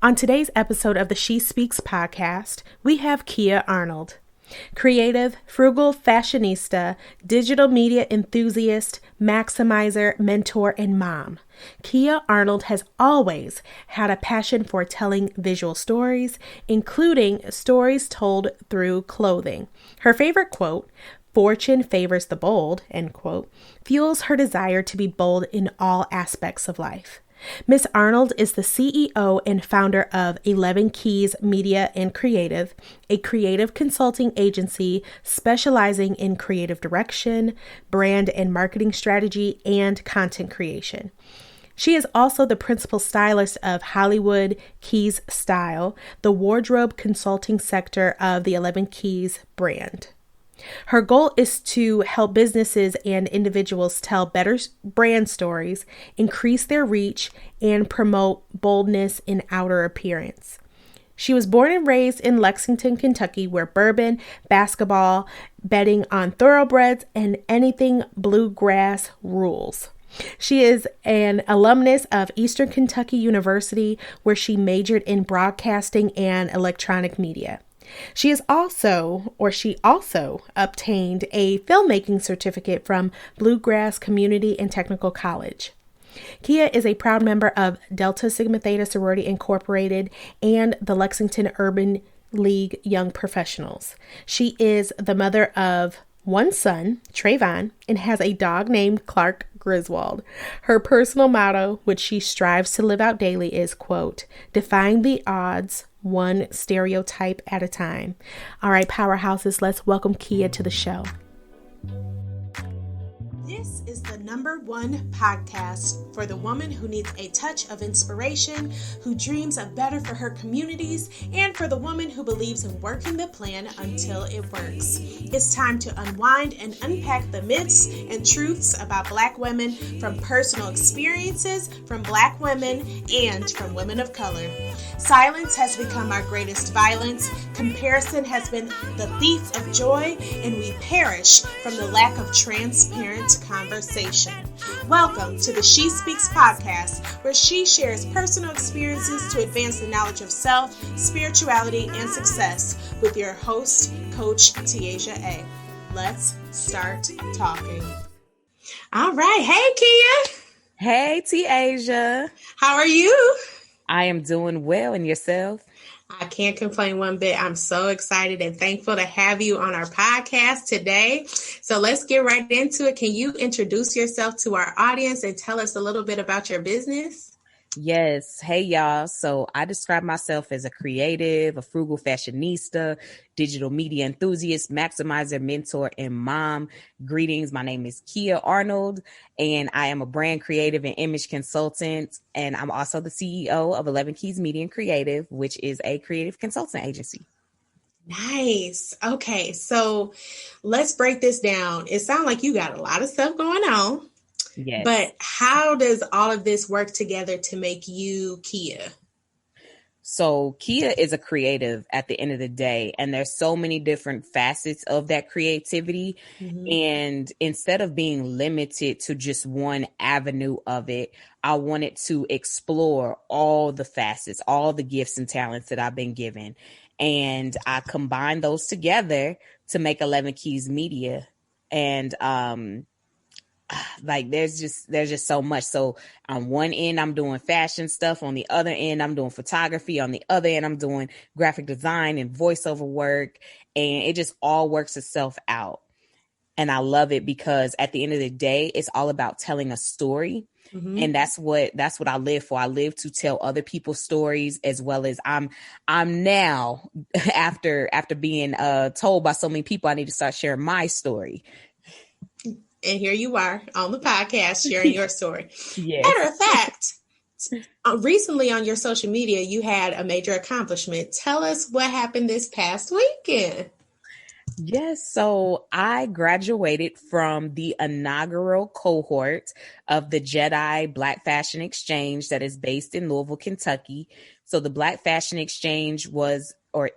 On today's episode of the She Speaks podcast, we have Kiah Arnold. Creative, frugal fashionista, digital media enthusiast, maximizer, mentor, and mom. Kiah Arnold has always had a passion for telling visual stories, including stories told through clothing. Her favorite quote, "Fortune favors the bold," end quote, fuels her desire to be bold in all aspects of life. Miss Arnold is the CEO and founder of E11even Keez Media Creative, a creative consulting agency specializing in creative direction, brand and marketing strategy, and content creation. She is also the principal stylist of Hollywood Keez Style, the wardrobe consulting sector of the E11even Keez brand. Her goal is to help businesses and individuals tell better brand stories, increase their reach, and promote boldness in outer appearance. She was born and raised in Lexington, Kentucky, where bourbon, basketball, betting on thoroughbreds, and anything bluegrass rules. She is an alumnus of Eastern Kentucky University, where she majored in broadcasting and electronic media. She also obtained a filmmaking certificate from Bluegrass Community and Technical College. Kiah is a proud member of Delta Sigma Theta Sorority Incorporated and the Lexington Urban League Young Professionals. She is the mother of one son, Trayvon, and has a dog named Clark Griswold. Her personal motto, which she strives to live out daily, is, quote, "Defying the odds, one stereotype at a time." All right, powerhouses, let's welcome Kiah to the show. This is the #1 podcast for the woman who needs a touch of inspiration, who dreams of better for her communities, and for the woman who believes in working the plan until it works. It's time to unwind and unpack the myths and truths about Black women, from personal experiences from Black women and from women of color. Silence has become our greatest violence. Comparison has been the thief of joy, and we perish from the lack of transparent conversation. Welcome to the She Speaks podcast, where she shares personal experiences to advance the knowledge of self, spirituality, and success with your host, Coach Tiaja A. Let's start talking. All right. Hey, Kiah. Hey, Tiaja. How are you? I am doing well, and yourself? I can't complain one bit. I'm so excited and thankful to have you on our podcast today. So let's get right into it. Can you introduce yourself to our audience and tell us a little bit about your business? Yes. Hey, y'all. So I describe myself as a creative, a frugal fashionista, digital media enthusiast, maximizer, mentor, and mom. Greetings. My name is Kiah Arnold, and I am a brand creative and image consultant. And I'm also the CEO of E11even Keez Media Creative, which is a creative consulting agency. Nice. Okay. So let's break this down. It sounds like you got a lot of stuff going on. Yes. But how does all of this work together to make you Kiah? So Kiah is a creative at the end of the day, and there's so many different facets of that creativity. Mm-hmm. And instead of being limited to just one avenue of it, I wanted to explore all the facets, all the gifts and talents that I've been given. And I combined those together to make E11even Keez Media. And, like there's just so much. So on one end, I'm doing fashion stuff. On the other end, I'm doing photography. On the other end, I'm doing graphic design and voiceover work. And it just all works itself out. And I love it because at the end of the day, it's all about telling a story. Mm-hmm. And that's what I live for. I live to tell other people's stories, as well as I'm now after being told by so many people, I need to start sharing my story. And here you are on the podcast sharing your story. Yes. Matter of fact, recently on your social media, you had a major accomplishment. Tell us what happened this past weekend. Yes. So I graduated from the inaugural cohort of the Jedi Black Fashion Exchange that is based in Louisville, Kentucky. So the Black Fashion Exchange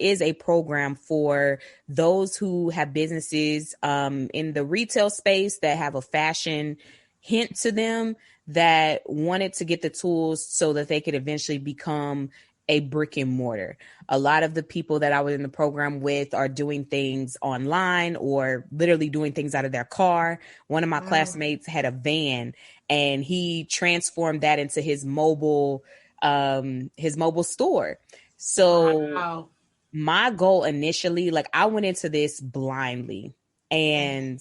is a program for those who have businesses in the retail space that have a fashion hint to them, that wanted to get the tools so that they could eventually become a brick and mortar. A lot of the people that I was in the program with are doing things online or literally doing things out of their car. One of my classmates had a van, and he transformed that into his mobile store. So my goal initially, like, I went into this blindly, and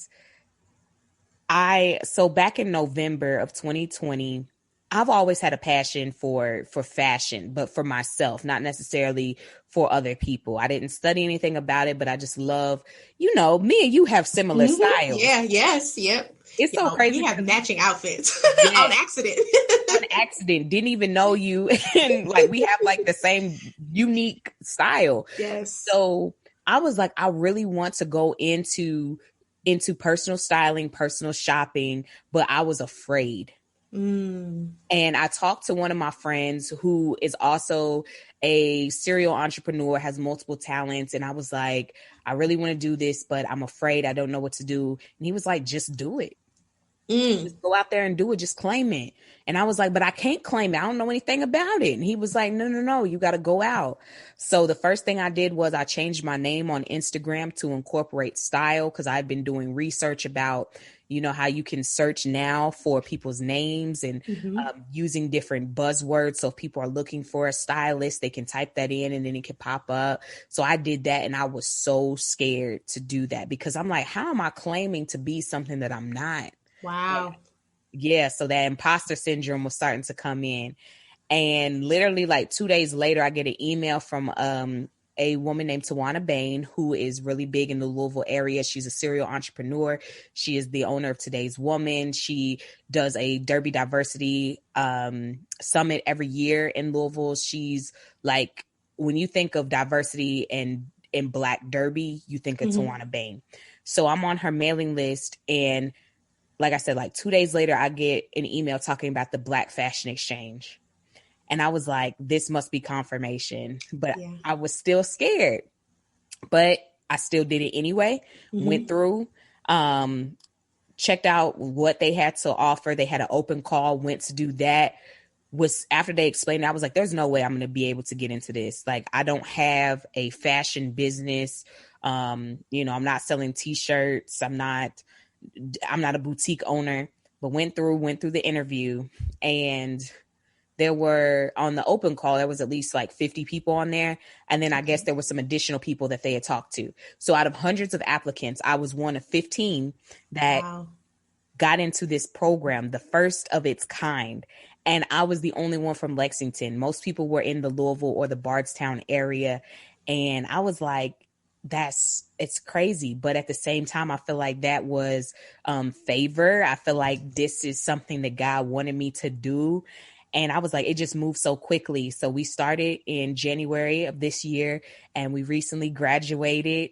so back in November of 2020, I've always had a passion for fashion, but for myself, not necessarily for other people. I didn't study anything about it, but I just love, me and you have similar styles. Yeah, yes, yep. It's so crazy. We have matching outfits on accident. On accident. Didn't even know you. And like, we have like the same unique style. Yes. So I was like, I really want to go into personal styling, personal shopping, but I was afraid. And I talked to one of my friends who is also a serial entrepreneur, has multiple talents. And I was like, I really want to do this, but I'm afraid. I don't know what to do. And he was like, just do it. Just go out there and do it. Just claim it. And I was like, but I can't claim it. I don't know anything about it. And he was like, no, you got to go out. So the first thing I did was I changed my name on Instagram to incorporate style, because I've been doing research about, how you can search now for people's names and using different buzzwords. So if people are looking for a stylist, they can type that in and then it can pop up. So I did that, and I was so scared to do that because I'm like, how am I claiming to be something that I'm not? Wow. Yeah. So that imposter syndrome was starting to come in. And literally like 2 days later, I get an email from a woman named Tawana Bain, who is really big in the Louisville area. She's a serial entrepreneur. She is the owner of Today's Woman. She does a Derby Diversity summit every year in Louisville. She's like, when you think of diversity and in Black Derby, you think of Tawana Bain. So I'm on her mailing list, and like I said, like 2 days later, I get an email talking about the Black Fashion Exchange. And I was like, this must be confirmation. But I was still scared. But I still did it anyway. Went through, checked out what they had to offer. They had an open call, went to do that. Was after they explained it, I was like, there's no way I'm going to be able to get into this. Like, I don't have a fashion business. I'm not selling T-shirts. I'm not a boutique owner. But went through the interview, and there were, on the open call, there was at least like 50 people on there. And then I guess there were some additional people that they had talked to. So out of hundreds of applicants, I was one of 15 that got into this program, the first of its kind. And I was the only one from Lexington. Most people were in the Louisville or the Bardstown area. And I was like, it's crazy. But at the same time, I feel like that was favor. I feel like this is something that God wanted me to do. And I was like, it just moved so quickly. So we started in January of this year, and we recently graduated.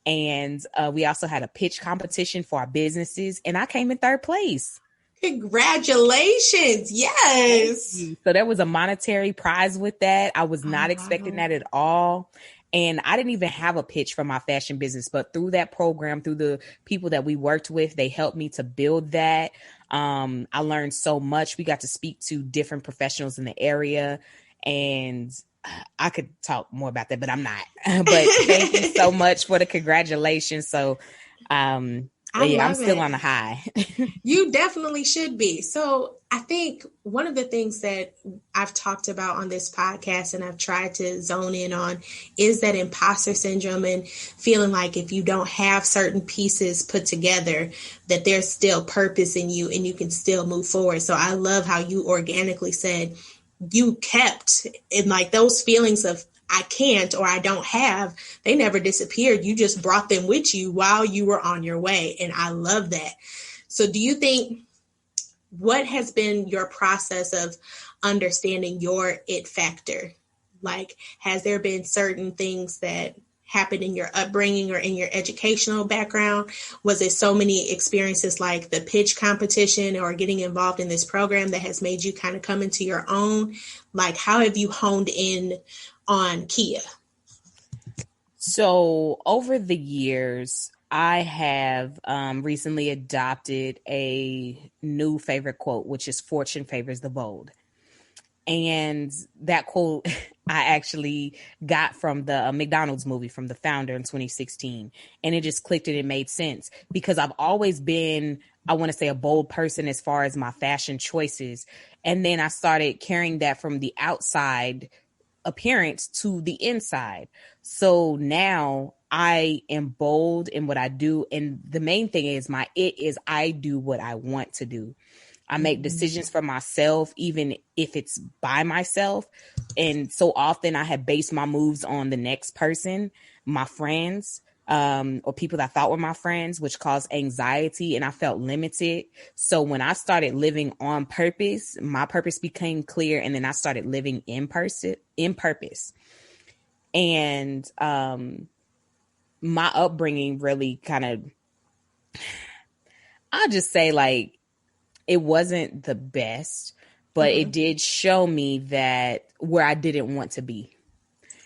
And we also had a pitch competition for our businesses, and I came in third place. Congratulations. Yes. So there was a monetary prize with that. I was not expecting that at all. And I didn't even have a pitch for my fashion business, but through that program, through the people that we worked with, they helped me to build that. I learned so much. We got to speak to different professionals in the area, and I could talk more about that, but I'm not. But thank you so much for the congratulations. So, I'm still on the high. You definitely should be. So I think one of the things that I've talked about on this podcast, and I've tried to zone in on, is that imposter syndrome and feeling like if you don't have certain pieces put together, that there's still purpose in you and you can still move forward. So I love how you organically said you kept in like those feelings of I can't or I don't have, they never disappeared. You just brought them with you while you were on your way. And I love that. So do you think, what has been your process of understanding your it factor? Like, has there been certain things that happened in your upbringing or in your educational background? Was it so many experiences like the pitch competition or getting involved in this program that has made you kind of come into your own? Like, how have you honed in on Kiah? So over the years, I have recently adopted a new favorite quote, which is "Fortune favors the bold." And that quote I actually got from the McDonald's movie from the founder in 2016. And it just clicked and it made sense because I've always been, I want to say, a bold person as far as my fashion choices. And then I started carrying that from the outside appearance to the inside. So now I am bold in what I do. And the main thing is I do what I want to do. I make decisions for myself, even if it's by myself. And so often I have based my moves on the next person, my friends, or people that I thought were my friends, which caused anxiety, and I felt limited. So when I started living on purpose, my purpose became clear, and then I started living in purpose. And my upbringing really kind of, I'll just say, like, it wasn't the best, but it did show me that where I didn't want to be.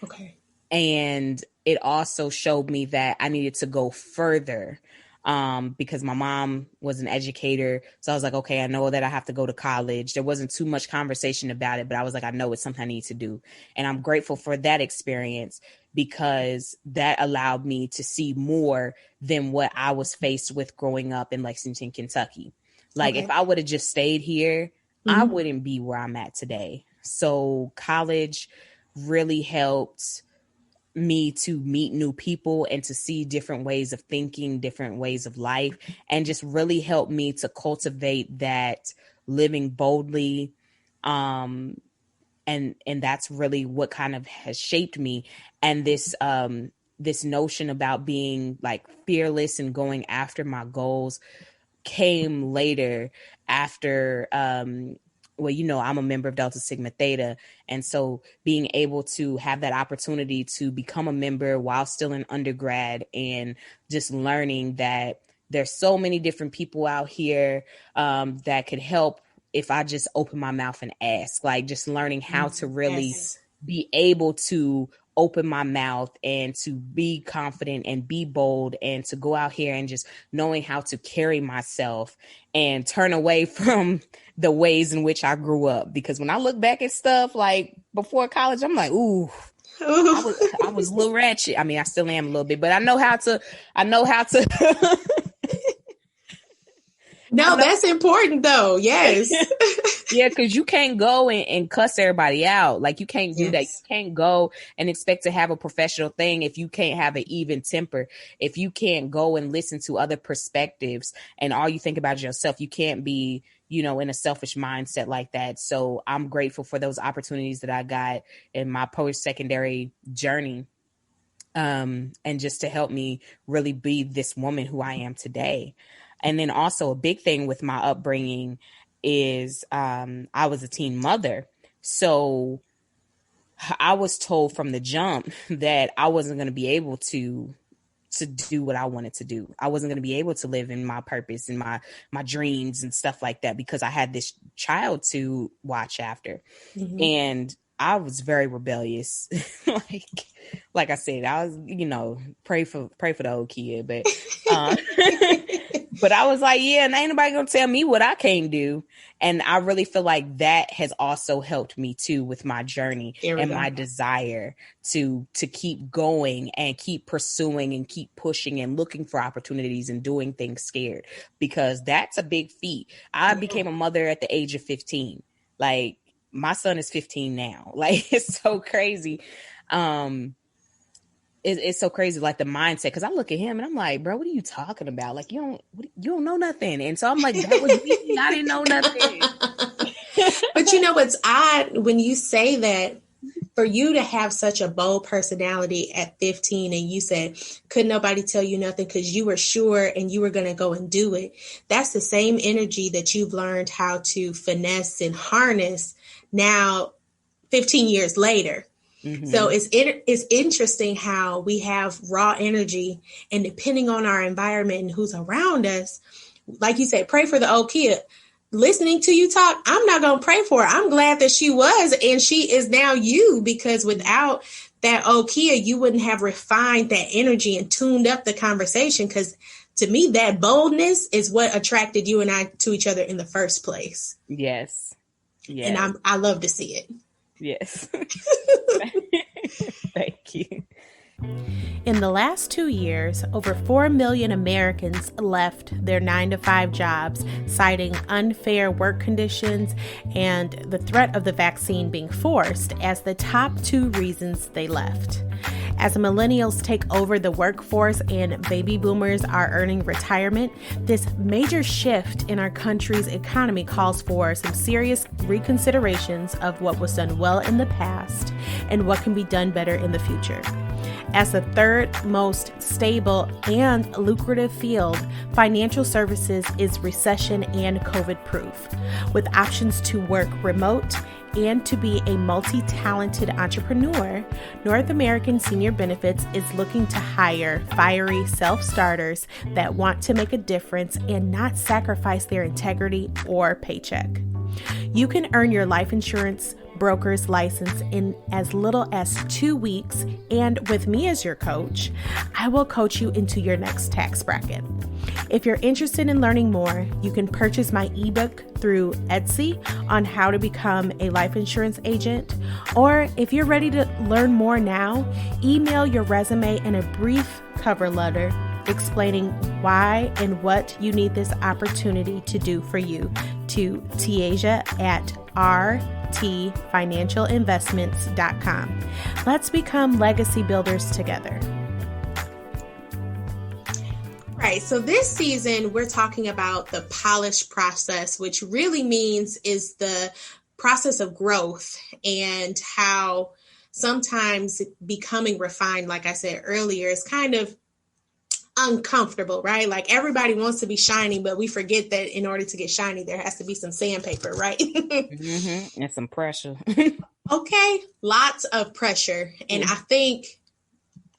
Okay. And it also showed me that I needed to go further, because my mom was an educator. So I was like, okay, I know that I have to go to college. There wasn't too much conversation about it, but I was like, I know it's something I need to do. And I'm grateful for that experience because that allowed me to see more than what I was faced with growing up in Lexington, Kentucky. Like, if I would have just stayed here, I wouldn't be where I'm at today. So college really helped me to meet new people and to see different ways of thinking, different ways of life, and just really helped me to cultivate that living boldly. And that's really what kind of has shaped me. And this notion about being like fearless and going after my goals came later after, well, you know, I'm a member of Delta Sigma Theta. And so being able to have that opportunity to become a member while still in undergrad and just learning that there's so many different people out here that could help if I just open my mouth and ask, like just learning how to really be able to open my mouth and to be confident and be bold and to go out here and just knowing how to carry myself and turn away from the ways in which I grew up. Because when I look back at stuff like before college, I'm like, ooh, I was a little ratchet. I mean, I still am a little bit, but I know how to. No, that's important though. Yes. Yeah, because you can't go and cuss everybody out. Like, you can't do that. You can't go and expect to have a professional thing if you can't have an even temper. If you can't go and listen to other perspectives and all you think about is yourself, you can't be, you know, in a selfish mindset like that. So I'm grateful for those opportunities that I got in my post-secondary journey. And just to help me really be this woman who I am today. And then also a big thing with my upbringing is I was a teen mother. So I was told from the jump that I wasn't going to be able to do what I wanted to do. I wasn't going to be able to live in my purpose and my dreams and stuff like that because I had this child to watch after. And I was very rebellious. like I said, I was, you know, pray for the old kid, but but I was like, yeah, and ain't nobody gonna tell me what I can't do. And I really feel like that has also helped me too with my journey and my desire to keep going and keep pursuing and keep pushing and looking for opportunities and doing things scared, because that's a big feat. I became a mother at the age of 15. Like, my son is 15 now. Like, it's so crazy. It's so crazy, like the mindset, because I look at him and I'm like, bro, what are you talking about? Like, you don't know nothing. And so I'm like, that was me. I didn't know nothing. But you know what's odd when you say that, for you to have such a bold personality at 15, and you said, could nobody tell you nothing because you were sure and you were going to go and do it. That's the same energy that you've learned how to finesse and harness now 15 years later. So it's interesting how we have raw energy, and depending on our environment and who's around us, like you said, pray for the old kid. Listening to you talk, I'm not going to pray for her. I'm glad that she was, and she is now you, because without that old kid, you wouldn't have refined that energy and tuned up the conversation. Because to me, that boldness is what attracted you and I to each other in the first place. Yes. And Yes. I love to see it. Yes. Thank you. In the last 2 years, over 4 million Americans left their 9-to-5 jobs, citing unfair work conditions and the threat of the vaccine being forced as the top 2 reasons they left. As millennials take over the workforce and baby boomers are earning retirement, this major shift in our country's economy calls for some serious reconsiderations of what was done well in the past and what can be done better in the future. As the third most stable and lucrative field, financial services is recession and COVID proof, with options to work remote and to be a multi-talented entrepreneur. North American Senior Benefits is looking to hire fiery self-starters that want to make a difference and not sacrifice their integrity or paycheck. You can earn your life insurance broker's license in as little as 2 weeks, and with me as your coach, I will coach you into your next tax bracket. If you're interested in learning more, you can purchase my ebook through Etsy on how to become a life insurance agent, or if you're ready to learn more now, email your resume and a brief cover letter explaining why and what you need this opportunity to do for you to Tiaja at rtfinancialinvestments.com. Let's become legacy builders together. Right. So this season, we're talking about the polish process, which really means is the process of growth and how sometimes becoming refined, like I said earlier, is kind of uncomfortable, right? Like everybody wants to be shiny, but we forget that in order to get shiny, there has to be some sandpaper, right? Mm-hmm. And some pressure. Okay. Lots of pressure. And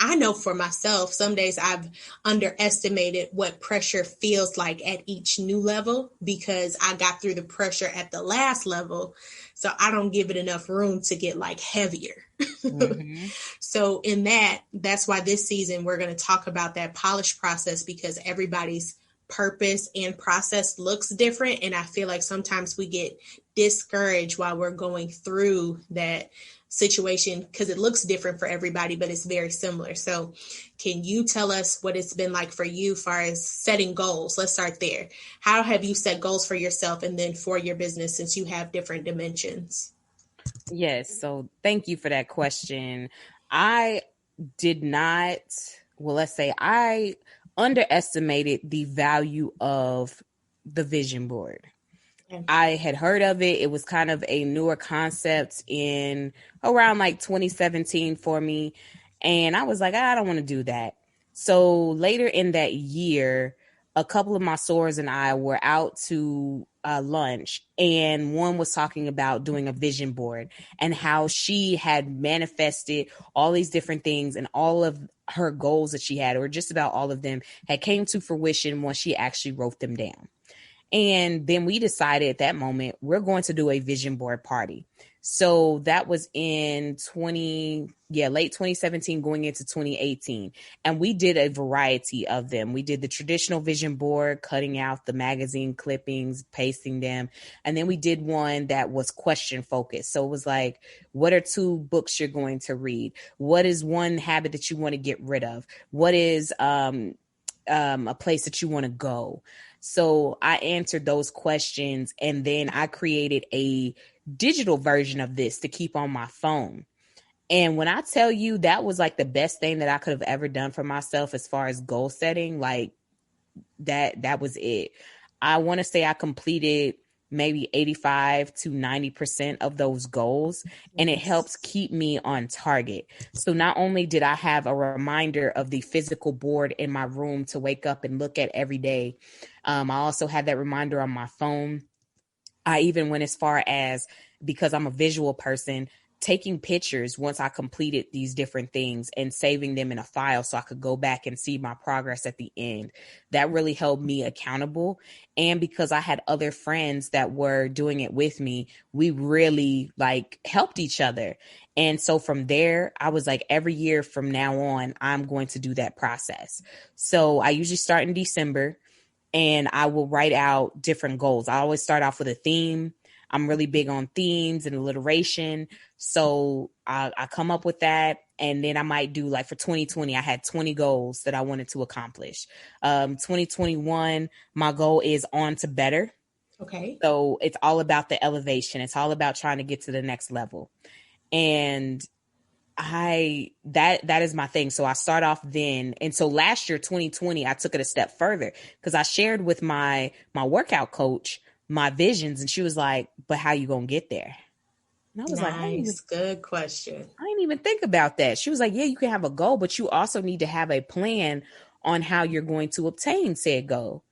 I know for myself, some days I've underestimated what pressure feels like at each new level because I got through the pressure at the last level. So I don't give it enough room to get like heavier. Mm-hmm. So in that's why this season we're going to talk about that polish process because everybody's purpose and process looks different. And I feel like sometimes we get discouraged while we're going through that situation because it looks different for everybody, but it's very similar. So can you tell us what it's been like for you as far as setting goals? Let's start there. How have you set goals for yourself and then for your business since you have different dimensions? Yes. So thank you for that question. I did not, let's say I underestimated the value of the vision board. I had heard of it. It was kind of a newer concept in around like 2017 for me. And I was like, I don't want to do that. So later in that year, a couple of my sorors and I were out to lunch, and one was talking about doing a vision board and how she had manifested all these different things, and all of her goals that she had, or just about all of them, had came to fruition once she actually wrote them down. And then we decided at that moment, we're going to do a vision board party. So that was in late 2017 going into 2018. And we did a variety of them. We did the traditional vision board, cutting out the magazine clippings, pasting them. And then we did one that was question focused. So it was like, what are 2 books you're going to read? What is one habit that you want to get rid of? What is a place that you want to go? So I answered those questions, and then I created a digital version of this to keep on my phone. And when I tell you that was like the best thing that I could have ever done for myself as far as goal setting, like that was it. I want to say I completed maybe 85 to 90% of those goals, and it helps keep me on target. So not only did I have a reminder of the physical board in my room to wake up and look at every day, I also had that reminder on my phone. I even went as far as, because I'm a visual person, taking pictures once I completed these different things and saving them in a file so I could go back and see my progress at the end. That really held me accountable. And because I had other friends that were doing it with me, we really helped each other. And so from there, I was like, every year from now on, I'm going to do that process. So I usually start in December, and I will write out different goals. I always start off with a theme. I'm really big on themes and alliteration. So I come up with that. And then I might do, like, for 2020, I had 20 goals that I wanted to accomplish. 2021, my goal is on to better. Okay. So it's all about the elevation. It's all about trying to get to the next level. And that is my thing. So I start off then. And so last year, 2020, I took it a step further because I shared with my workout coach my visions, and she was like, but how you going to get there? And I was nice. Good question. I didn't even think about that. She was like, yeah, you can have a goal, but you also need to have a plan on how you're going to obtain said goal.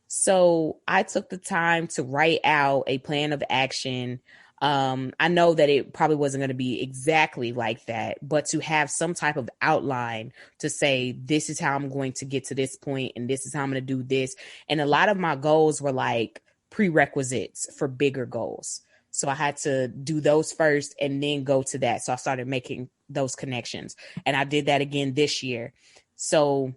So I took the time to write out a plan of action. I know that it probably wasn't going to be exactly like that, but to have some type of outline to say, this is how I'm going to get to this point, and this is how I'm going to do this. And a lot of my goals were like prerequisites for bigger goals. So I had to do those first and then go to that. So I started making those connections, and I did that again this year. So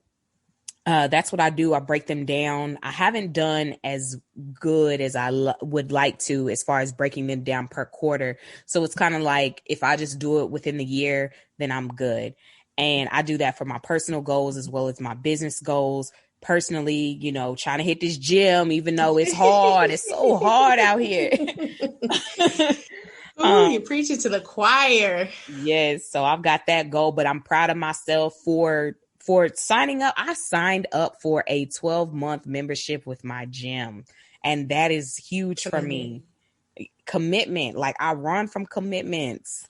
that's what I do. I break them down. I haven't done as good as I would like to as far as breaking them down per quarter. So it's kind of like if I just do it within the year, then I'm good. And I do that for my personal goals as well as my business goals. Personally, you know, trying to hit this gym, even though it's hard. It's so hard out here. You're preaching to the choir. Yes. So I've got that goal, but I'm proud of myself for signing up. I signed up for a 12-month membership with my gym, and that is huge for me. Commitment. Like, I run from commitments.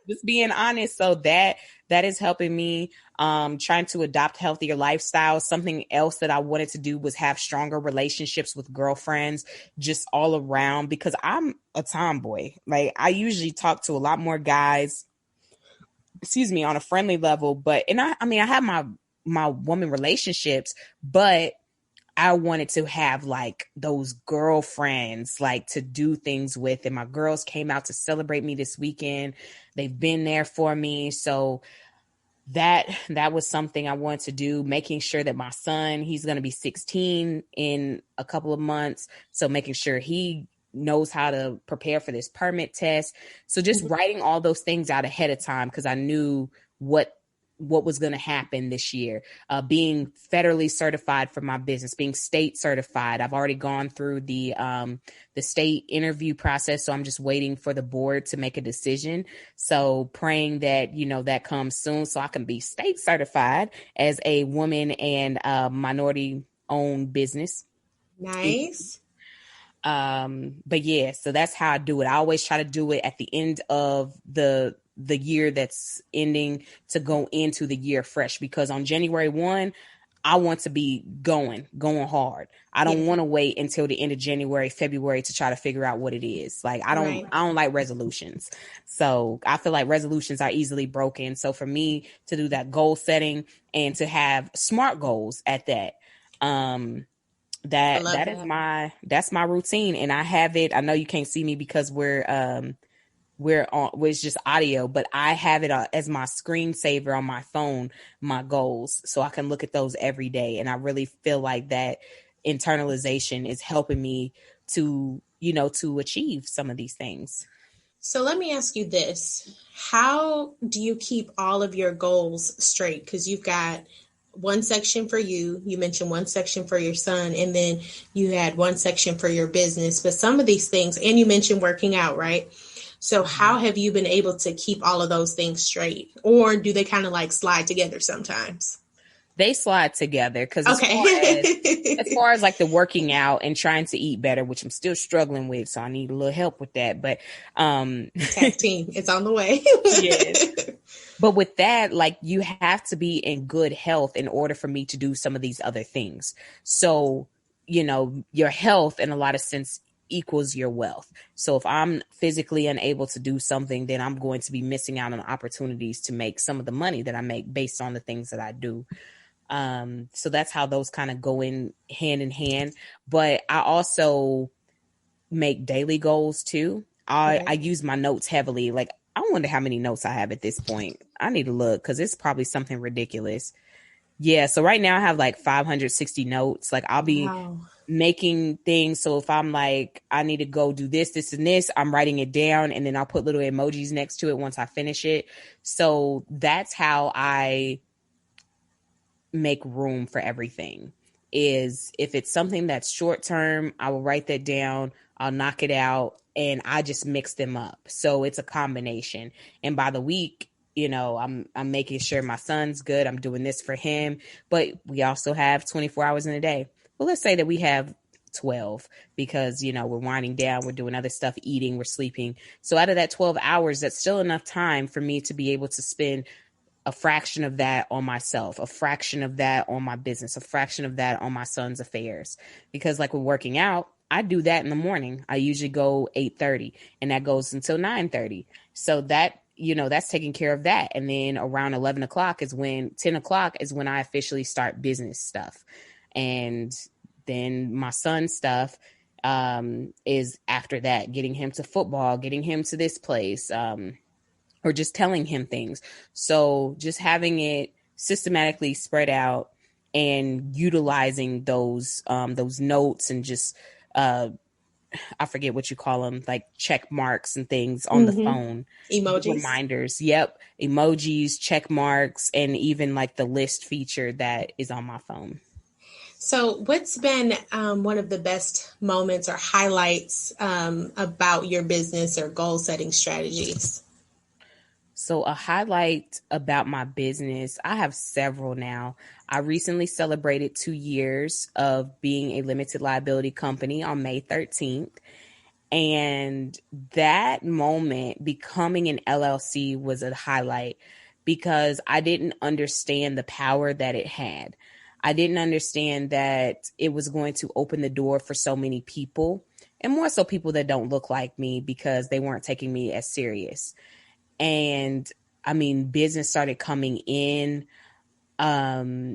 Just being honest. So that is helping me trying to adopt healthier lifestyles. Something else that I wanted to do was have stronger relationships with girlfriends, just all around, because I'm a tomboy. Like, I usually talk to a lot more guys, on a friendly level, but, and I have my woman relationships, but I wanted to have like those girlfriends, like, to do things with. And my girls came out to celebrate me this weekend. They've been there for me. So that was something I wanted to do, making sure that my son, he's going to be 16 in a couple of months. So making sure he knows how to prepare for this permit test. So just writing all those things out ahead of time, because I knew what was going to happen this year. Being federally certified for my business, being state certified. I've already gone through the state interview process. So I'm just waiting for the board to make a decision. So praying that, that comes soon so I can be state certified as a woman and minority owned business. Nice. But yeah, so that's how I do it. I always try to do it at the end of the year that's ending to go into the year fresh, because on January 1, I want to be going hard. I don't want to wait until the end of January, February to try to figure out what it is. Like, I don't like resolutions. So I feel like resolutions are easily broken. So for me to do that goal setting and to have smart goals at that, that's my routine, and I have it. I know you can't see me because it's just audio, but I have it as my screensaver on my phone, my goals, so I can look at those every day. And I really feel like that internalization is helping me to achieve some of these things. So let me ask you this. How do you keep all of your goals straight? Because you've got one section for you. You mentioned one section for your son, and then you had one section for your business. But some of these things, and you mentioned working out, right? So how have you been able to keep all of those things straight? Or do they kind of like slide together sometimes? They slide together, because as far as like the working out and trying to eat better, which I'm still struggling with, so I need a little help with that. But tag team, it's on the way. Yes. But with that, like, you have to be in good health in order for me to do some of these other things. So, your health in a lot of sense equals your wealth. So if I'm physically unable to do something, then I'm going to be missing out on opportunities to make some of the money that I make based on the things that I do. So that's how those kind of go in hand. But I also make daily goals too. I use my notes heavily. Like, I wonder how many notes I have at this point. I need to look, because it's probably something ridiculous. Yeah. So right now I have like 560 notes. Like, I'll be making things. So if I'm like, I need to go do this, this, and this, I'm writing it down, and then I'll put little emojis next to it once I finish it. So that's how I make room for everything. Is if it's something that's short term, I will write that down, I'll knock it out, and I just mix them up. So it's a combination. And by the week, I'm making sure my son's good. I'm doing this for him. But we also have 24 hours in a day. Well, let's say that we have 12 because, we're winding down, we're doing other stuff, eating, we're sleeping. So out of that 12 hours, that's still enough time for me to be able to spend a fraction of that on myself, a fraction of that on my business, a fraction of that on my son's affairs. Because like with working out, I do that in the morning. I usually go 8:30 and that goes until 9:30. So that, that's taking care of that. And then around 10 o'clock is when I officially start business stuff. And then my son's stuff is after that, getting him to football, getting him to this place, or just telling him things. So just having it systematically spread out and utilizing those notes and just, I forget what you call them, like check marks and things on the phone. Emojis. Reminders. Yep. Emojis, check marks, and even like the list feature that is on my phone. So what's been one of the best moments or highlights about your business or goal setting strategies? So a highlight about my business, I have several now. I recently celebrated 2 years of being a limited liability company on May 13th. And that moment, becoming an LLC, was a highlight because I didn't understand the power that it had. I didn't understand that it was going to open the door for so many people, and more so people that don't look like me because they weren't taking me as serious. And I mean, business started coming in. I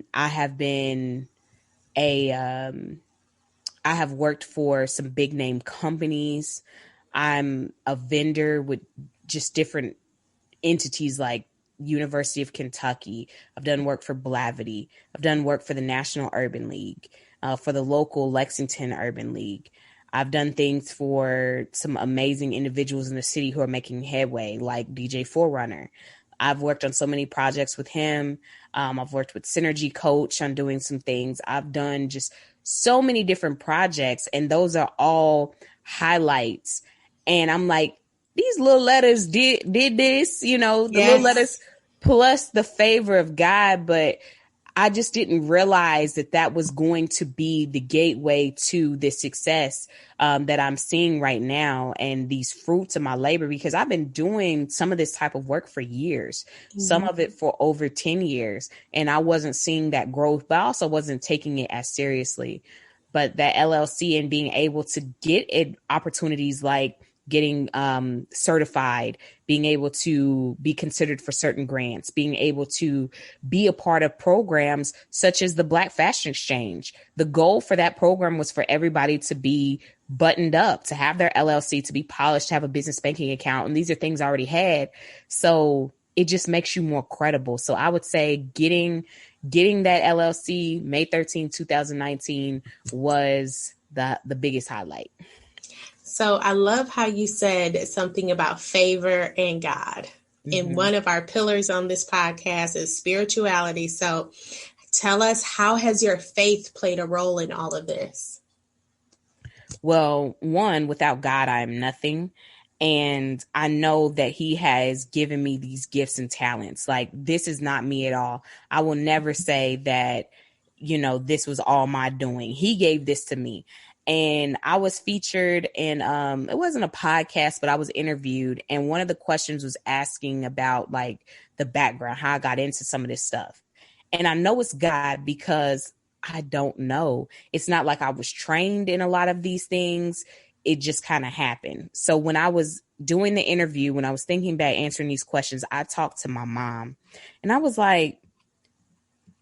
have worked for some big name companies. I'm a vendor with just different entities like University of Kentucky. I've done work for Blavity. I've done work for the National Urban League, for the local Lexington Urban League. I've done things for some amazing individuals in the city who are making headway, like DJ Forerunner. I've worked on so many projects with him. I've worked with Synergy Coach on doing some things. I've done just so many different projects, and those are all highlights. And I'm like, these little letters did this, the little letters plus the favor of God, but I just didn't realize that was going to be the gateway to the success that I'm seeing right now and these fruits of my labor, because I've been doing some of this type of work for years, some of it for over 10 years, and I wasn't seeing that growth, but I also wasn't taking it as seriously. But that LLC and being able to get opportunities like getting certified, being able to be considered for certain grants, being able to be a part of programs such as the Black Fashion Exchange. The goal for that program was for everybody to be buttoned up, to have their LLC, to be polished, to have a business banking account. And these are things I already had. So it just makes you more credible. So I would say getting that LLC May 13, 2019 was the biggest highlight. So I love how you said something about favor and God. And one of our pillars on this podcast is spirituality. So tell us, how has your faith played a role in all of this? Well, one, without God, I am nothing. And I know that he has given me these gifts and talents. Like, this is not me at all. I will never say that, this was all my doing. He gave this to me. And I was featured in, it wasn't a podcast, but I was interviewed. And one of the questions was asking about like the background, how I got into some of this stuff. And I know it's God because I don't know. It's not like I was trained in a lot of these things. It just kind of happened. So when I was doing the interview, when I was thinking about answering these questions, I talked to my mom and I was like,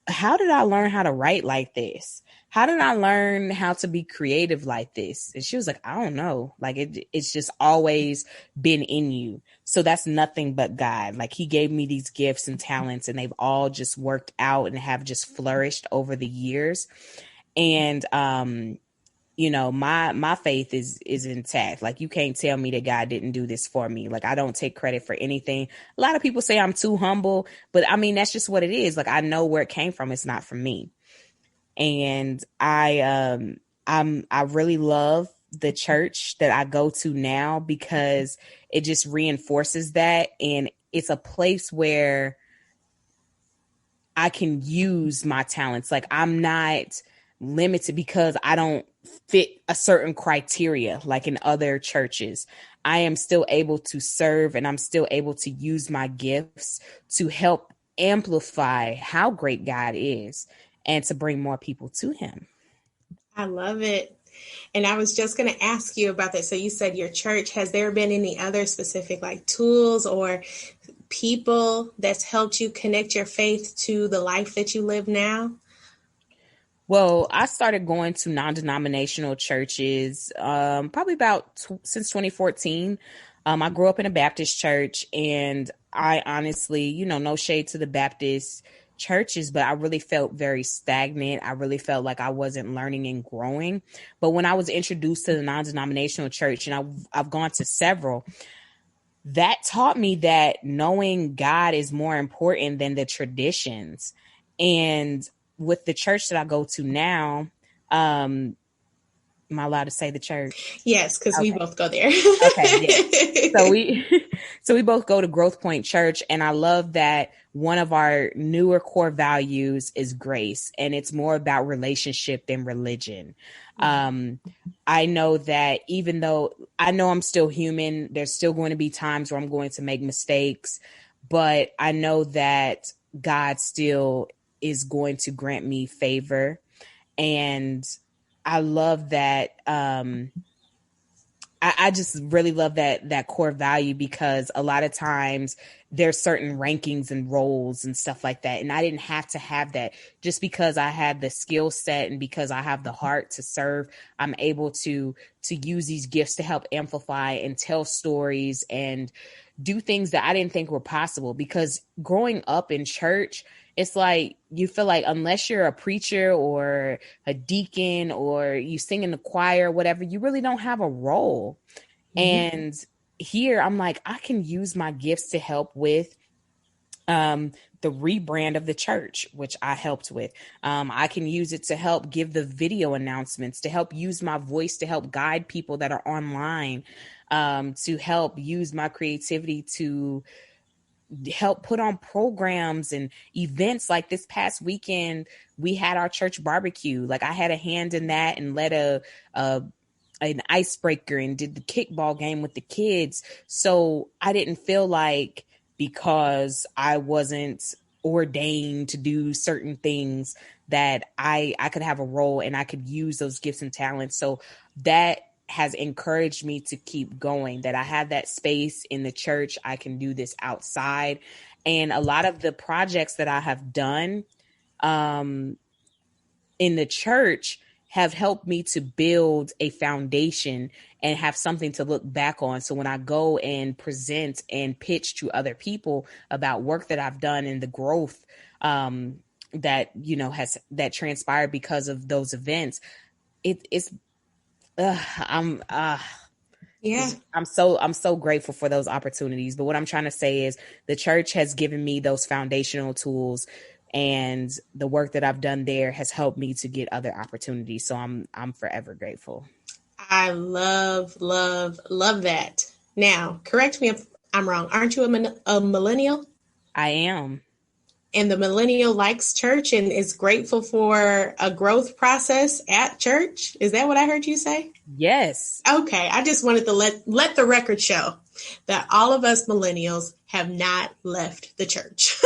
how did I learn how to write like this? How did I learn how to be creative like this? And she was like, I don't know. Like it's just always been in you. So that's nothing but God. Like he gave me these gifts and talents and they've all just worked out and have just flourished over the years. And you know, my faith is intact. Like, you can't tell me that God didn't do this for me. Like, I don't take credit for anything. A lot of people say I'm too humble, but I mean, that's just what it is. Like, I know where it came from. It's not from me. And I really love the church that I go to now, because it just reinforces that. And it's a place where I can use my talents. Like, I'm not limited because I don't fit a certain criteria like in other churches. I am still able to serve, and I'm still able to use my gifts to help amplify how great God is and to bring more people to him. I love it. And I was just going to ask you about that. So you said your church. Has there been any other specific like tools or people that's helped you connect your faith to the life that you live now? Well, I started going to non-denominational churches probably since 2014. I grew up in a Baptist church, and I honestly, you know, no shade to the Baptist churches, but I really felt very stagnant. I really felt like I wasn't learning and growing. But when I was introduced to the non-denominational church, and I've gone to several, that taught me that knowing God is more important than the traditions. And with the church that I go to now, am I allowed to say the church? Yes, because Okay. we both go there. Okay, yeah. So we both go to Growth Point Church, and I love that one of our newer core values is grace, and it's more about relationship than religion. I know that even though I know I'm still human, there's still going to be times where I'm going to make mistakes, but I know that God still is going to grant me favor. And I love that. I just really love that core value, because a lot of times there's certain rankings and roles and stuff like that. And I didn't have to have that. Just because I had the skill set and because I have the heart to serve, I'm able to use these gifts to help amplify and tell stories and do things that I didn't think were possible. Because growing up in church, it's like you feel like unless you're a preacher or a deacon or you sing in the choir or whatever, you really don't have a role. And here I'm like, I can use my gifts to help with the rebrand of the church, which I helped with. I can use it to help give the video announcements, to help use my voice to help guide people that are online, to help use my creativity to help put on programs and events. Like this past weekend, we had our church barbecue. Like, I had a hand in that and led an icebreaker and did the kickball game with the kids. So I didn't feel like because I wasn't ordained to do certain things that I could have a role and I could use those gifts and talents. So that has encouraged me to keep going, that I have that space in the church. I can do this outside. And a lot of the projects that I have done in the church have helped me to build a foundation and have something to look back on. So when I go and present and pitch to other people about work that I've done and the growth that, you know, that transpired because of those events, I'm so grateful for those opportunities. But what I'm trying to say is the church has given me those foundational tools, and the work that I've done there has helped me to get other opportunities. So I'm forever grateful. I love that. Now, correct me if I'm wrong. Aren't you a millennial? I am. And the millennial likes church and is grateful for a growth process at church. Is that what I heard you say? Yes. Okay. I just wanted to let the record show that all of us millennials have not left the church.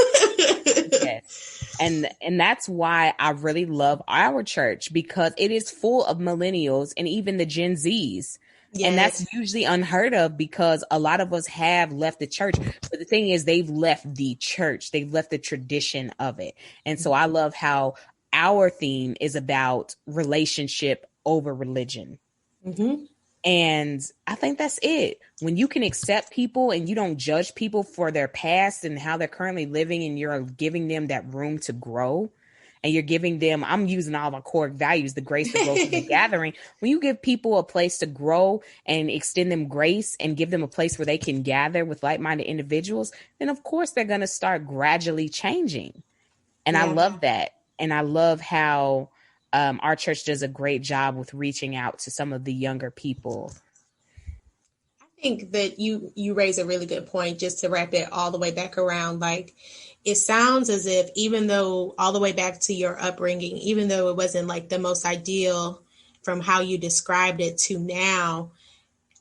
Yes. And that's why I really love our church, because it is full of millennials and even the Gen Zs. Yes. And that's usually unheard of, because a lot of us have left the church. But the thing is, they've left the church. They've left the tradition of it. And so I love how our theme is about relationship over religion. Mm-hmm. And I think that's it. When you can accept people and you don't judge people for their past and how they're currently living, and you're giving them that room to grow, and you're giving them, I'm using all my core values, the grace, the growth, and the gathering. When you give people a place to grow and extend them grace and give them a place where they can gather with like-minded individuals, then of course they're going to start gradually changing. And I love that. And I love how our church does a great job with reaching out to some of the younger people. I think that you raise a really good point, just to wrap it all the way back around. Like, it sounds as if, even though all the way back to your upbringing, even though it wasn't like the most ideal from how you described it to now,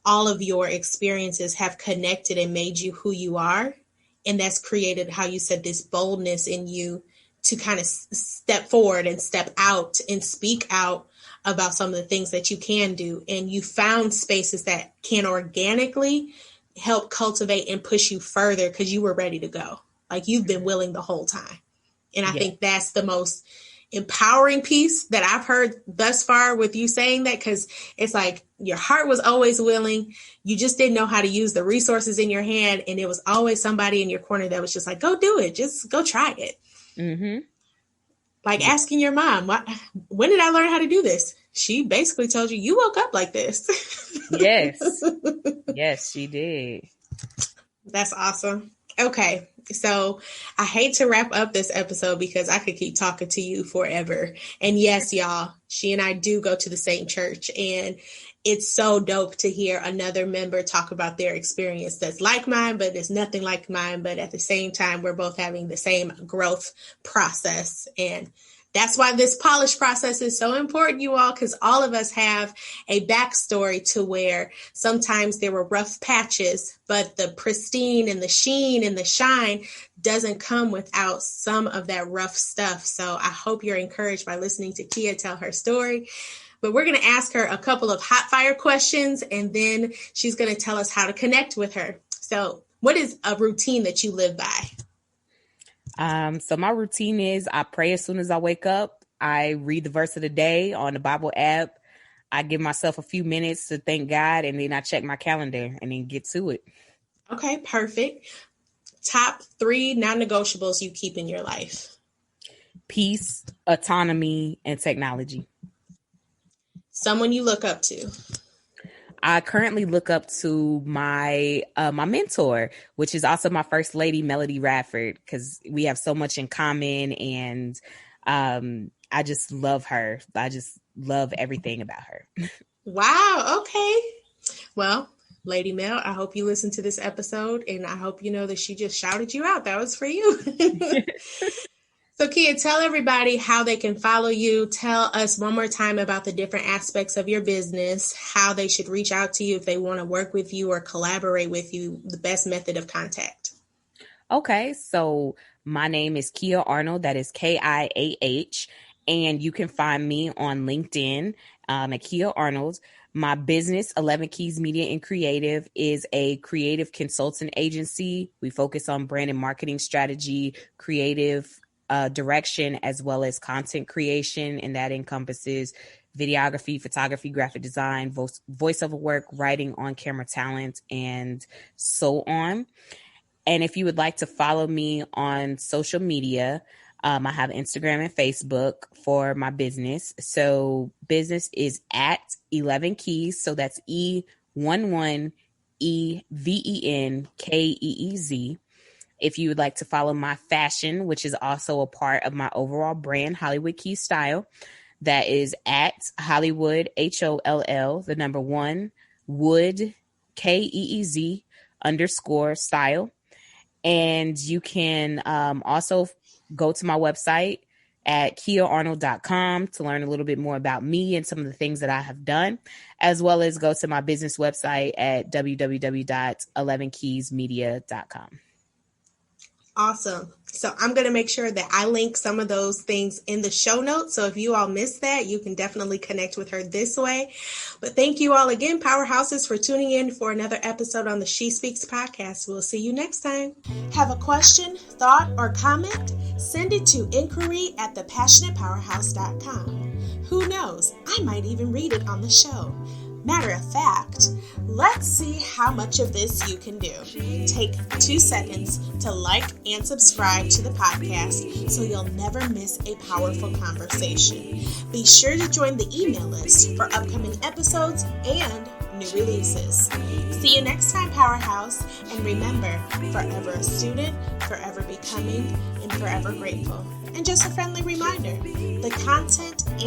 all of your experiences have connected and made you who you are. And that's created, how you said, this boldness in you to kind of step forward and step out and speak out about some of the things that you can do. And you found spaces that can organically help cultivate and push you further because you were ready to go. Like, you've been willing the whole time. And I think that's the most empowering piece that I've heard thus far with you saying that, because it's like your heart was always willing. You just didn't know how to use the resources in your hand. And it was always somebody in your corner that was just like, go do it. Just go try it. Mm-hmm. Like asking your mom, when did I learn how to do this? She basically told you, you woke up like this. Yes. Yes, she did. That's awesome. Okay. So I hate to wrap up this episode because I could keep talking to you forever. And yes, y'all, she and I do go to the same church, and it's so dope to hear another member talk about their experience that's like mine, but it's nothing like mine. But at the same time, we're both having the same growth process. And that's why this polish process is so important, you all, because all of us have a backstory to where sometimes there were rough patches, but the pristine and the sheen and the shine doesn't come without some of that rough stuff. So I hope you're encouraged by listening to Kiah tell her story. But we're going to ask her a couple of hot fire questions, and then she's going to tell us how to connect with her. So what is a routine that you live by? So my routine is I pray as soon as I wake up. I read the verse of the day on the Bible app. I give myself a few minutes to thank God, and then I check my calendar and then get to it. Okay, perfect. Top 3 non-negotiables you keep in your life. Peace, autonomy, and technology. Someone you look up to. I currently look up to my my mentor, which is also my first lady, Melody Radford, because we have so much in common, and I just love her. I just love everything about her. Wow. Okay. Well, Lady Mel, I hope you listen to this episode, and I hope you know that she just shouted you out. That was for you. So Kiah, tell everybody how they can follow you. Tell us one more time about the different aspects of your business, how they should reach out to you if they want to work with you or collaborate with you, the best method of contact. Okay, so my name is Kiah Arnold. That is Kiah. And you can find me on LinkedIn at Kiah Arnold. My business, 11 Keez Media and Creative, is a creative consultant agency. We focus on brand and marketing strategy, creative direction, as well as content creation, and that encompasses videography, photography, graphic design, voiceover work, writing, on-camera talent, and so on. And if you would like to follow me on social media, I have Instagram and Facebook for my business. So business is at 11 Keez. So that's E11even Keez. If you would like to follow my fashion, which is also a part of my overall brand, Hollywood Keez Style, that is at Hollywood, HOLL, the number 1, Wood, KEEZ _style. And you can also go to my website at kiaharnold.com to learn a little bit more about me and some of the things that I have done, as well as go to my business website at www.11keezmedia.com. Awesome. So I'm going to make sure that I link some of those things in the show notes. So if you all missed that, you can definitely connect with her this way. But thank you all again, Powerhouses, for tuning in for another episode on the She Speaks podcast. We'll see you next time. Have a question, thought, or comment? Send it to inquiry@thepassionatepowerhouse.com. Who knows? I might even read it on the show. Matter of fact, let's see how much of this you can do. Take 2 seconds to like and subscribe to the podcast so you'll never miss a powerful conversation. Be sure to join the email list for upcoming episodes and new releases. See you next time, Powerhouse, and remember, forever a student, forever becoming, and forever grateful. And just a friendly reminder, the content and